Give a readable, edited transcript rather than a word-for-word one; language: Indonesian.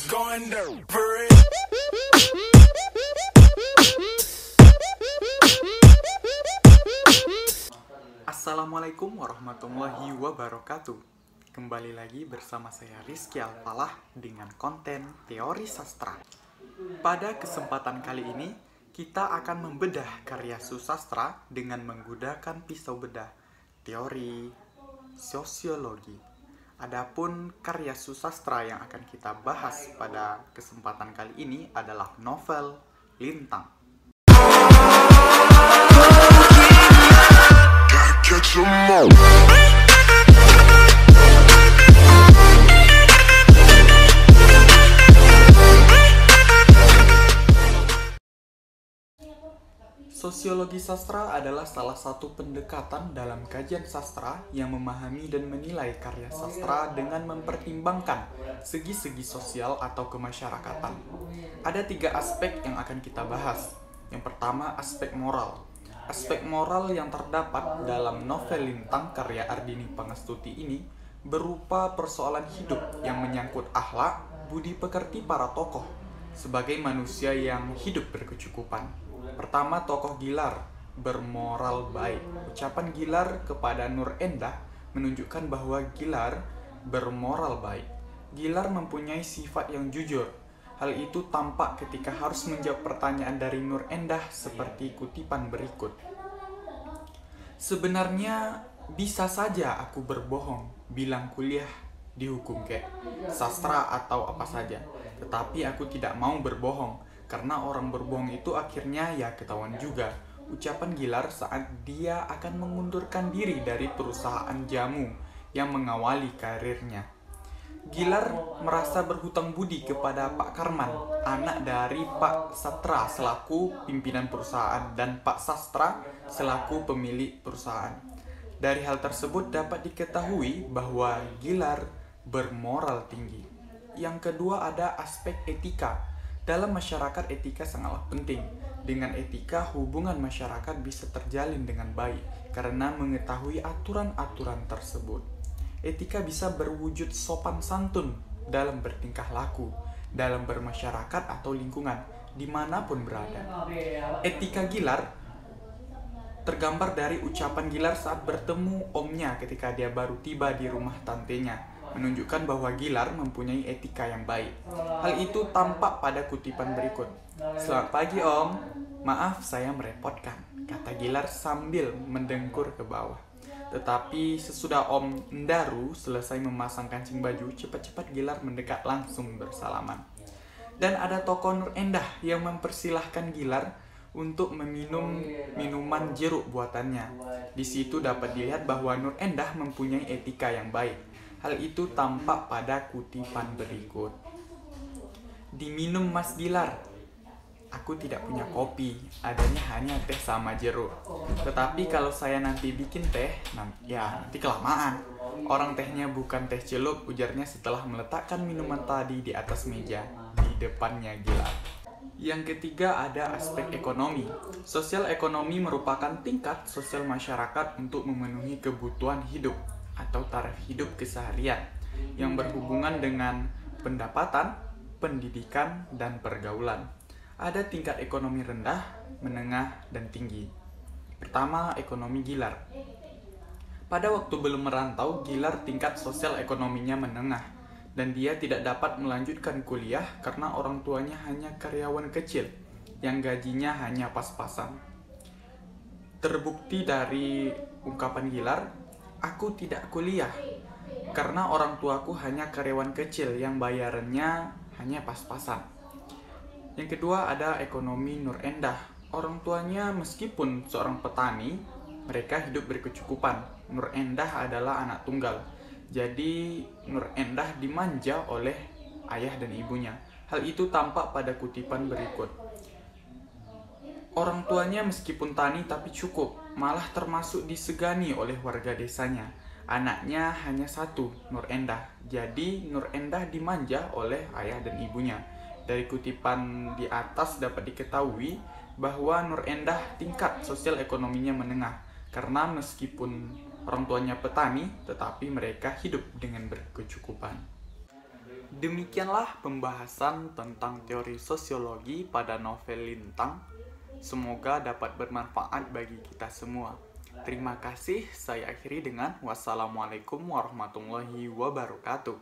going down. Assalamualaikum warahmatullahi wabarakatuh. Kembali lagi bersama saya Rizky Alfalah dengan konten Teori Sastra. Pada kesempatan kali ini, kita akan membedah karya susastra dengan menggunakan pisau bedah teori sosiologi. Adapun karya susastra yang akan kita bahas pada kesempatan kali ini adalah novel Lintang. Sosiologi sastra adalah salah satu pendekatan dalam kajian sastra yang memahami dan menilai karya sastra dengan mempertimbangkan segi-segi sosial atau kemasyarakatan. Ada 3 aspek yang akan kita bahas. Yang pertama, aspek moral. Aspek moral yang terdapat dalam novel Lintang karya Ardini Pangestuti ini berupa persoalan hidup yang menyangkut akhlak, budi pekerti para tokoh sebagai manusia yang hidup berkecukupan. Pertama, tokoh Gilar bermoral baik. Ucapan Gilar kepada Nur Endah menunjukkan bahwa Gilar bermoral baik. Gilar mempunyai sifat yang jujur. Hal itu tampak ketika harus menjawab pertanyaan dari Nur Endah seperti kutipan berikut. Sebenarnya bisa saja aku berbohong, bilang kuliah dihukum kayak sastra atau apa saja. Tetapi aku tidak mau berbohong. Karena orang berbohong itu akhirnya ya ketahuan juga. Ucapan Gilar saat dia akan mengundurkan diri dari perusahaan jamu yang mengawali karirnya. Gilar merasa berhutang budi kepada Pak Karman, anak dari Pak Sastra selaku pimpinan perusahaan dan Pak Sastra selaku pemilik perusahaan. Dari hal tersebut dapat diketahui bahwa Gilar bermoral tinggi. Yang kedua ada aspek etika. Dalam masyarakat, etika sangatlah penting. Dengan etika, hubungan masyarakat bisa terjalin dengan baik karena mengetahui aturan-aturan tersebut. Etika bisa berwujud sopan santun dalam bertingkah laku, dalam bermasyarakat atau lingkungan, dimanapun berada. Etika Gilar tergambar dari ucapan Gilar saat bertemu omnya ketika dia baru tiba di rumah tantenya, menunjukkan bahwa Gilar mempunyai etika yang baik. Hal itu tampak pada kutipan berikut. Selamat pagi om, maaf saya merepotkan, kata Gilar sambil mendengkur ke bawah. Tetapi sesudah om Ndaru selesai memasang kancing baju, cepat-cepat Gilar mendekat langsung bersalaman. Dan ada tokoh Nur Endah yang mempersilahkan Gilar untuk meminum minuman jeruk buatannya. Di situ dapat dilihat bahwa Nur Endah mempunyai etika yang baik. Hal itu tampak pada kutipan berikut. Diminum Mas Gilar. Aku tidak punya kopi, adanya hanya teh sama jeruk. Tetapi kalau saya nanti bikin teh, nanti kelamaan. Orang tehnya bukan teh celup, ujarnya setelah meletakkan minuman tadi di atas meja di depannya Gilar. Yang ketiga ada aspek ekonomi. Sosial ekonomi merupakan tingkat sosial masyarakat untuk memenuhi kebutuhan hidup atau taraf hidup keseharian yang berhubungan dengan pendapatan, pendidikan, dan pergaulan. Ada tingkat ekonomi rendah, menengah, dan tinggi. Pertama, ekonomi Gilar. Pada waktu belum merantau, Gilar tingkat sosial ekonominya menengah, dan dia tidak dapat melanjutkan kuliah karena orang tuanya hanya karyawan kecil yang gajinya hanya pas-pasan. Terbukti dari ungkapan Gilar, aku tidak kuliah karena orang tuaku hanya karyawan kecil yang bayarannya hanya pas-pasan. Yang kedua ada ekonomi Nur Endah. Orang tuanya meskipun seorang petani, mereka hidup berkecukupan. Nur Endah adalah anak tunggal. Jadi Nur Endah dimanja oleh ayah dan ibunya. Hal itu tampak pada kutipan berikut. Orang tuanya meskipun tani tapi cukup, malah termasuk disegani oleh warga desanya. Anaknya hanya satu, Nur Endah. Jadi Nur Endah dimanja oleh ayah dan ibunya. Dari kutipan di atas dapat diketahui bahwa Nur Endah tingkat sosial ekonominya menengah. Karena meskipun orang tuanya petani, tetapi mereka hidup dengan berkecukupan. Demikianlah pembahasan tentang teori sosiologi pada novel Lintang. Semoga dapat bermanfaat bagi kita semua. Terima kasih, saya akhiri dengan wassalamualaikum warahmatullahi wabarakatuh.